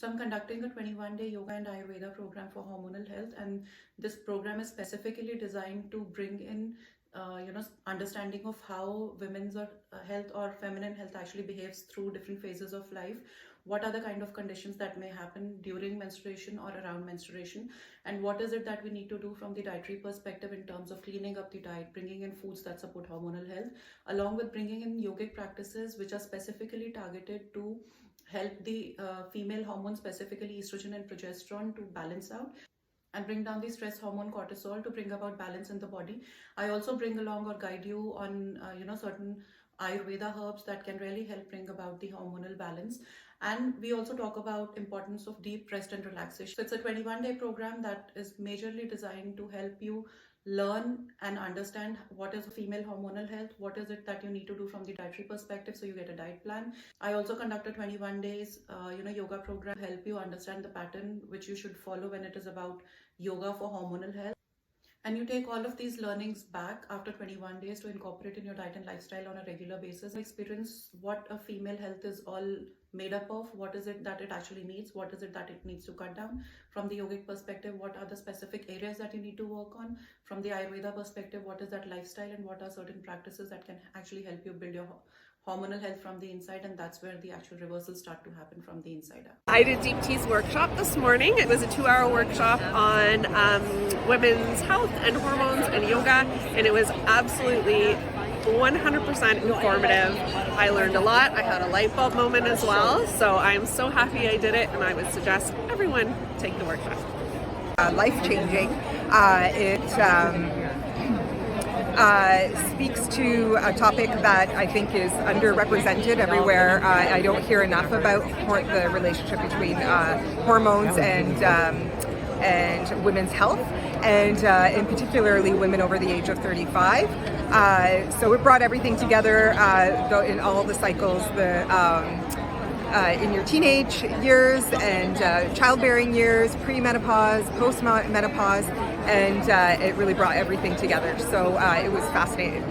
So I'm conducting a 21-day yoga and Ayurveda program for hormonal health, and this program is specifically designed to bring in, understanding of how women's health or feminine health actually behaves through different phases of life. What are the kind of conditions that may happen during menstruation or around menstruation, and what is it that we need to do from the dietary perspective in terms of cleaning up the diet, bringing in foods that support hormonal health, along with bringing in yogic practices which are specifically targeted to help the female hormones, specifically estrogen and progesterone, to balance out and bring down the stress hormone cortisol to bring about balance in the body. I also bring along or guide you on certain Ayurveda herbs that can really help bring about the hormonal balance. And we also talk about importance of deep rest and relaxation. So it's a 21-day program that is majorly designed to help you learn and understand what is female hormonal health, what is it that you need to do from the dietary perspective, so you get a diet plan. I also conduct a 21 days yoga program to help you understand the pattern which you should follow when it is about yoga for hormonal health. And you take all of these learnings back after 21 days to incorporate in your diet and lifestyle on a regular basis. Experience what a female health is all made up of, what is it that it actually needs, what is it that it needs to cut down. From the yogic perspective, what are the specific areas that you need to work on. From the Ayurveda perspective, what is that lifestyle and what are certain practices that can actually help you build your hormonal health from the inside, and that's where the actual reversals start to happen from the inside out. I did Deep Tea's workshop this morning. It was a 2-hour workshop on women's health and hormones and yoga, and it was absolutely 100% informative. I learned a lot. I had a light bulb moment as well, so I'm so happy I did it, and I would suggest everyone take the workshop. Life-changing. It speaks to a topic that I think is underrepresented everywhere. I don't hear enough about the relationship between hormones and women's health, and particularly women over the age of 35. So it brought everything together in all the cycles, in your teenage years and childbearing years, pre-menopause, post-menopause, and it really brought everything together. So it was fascinating.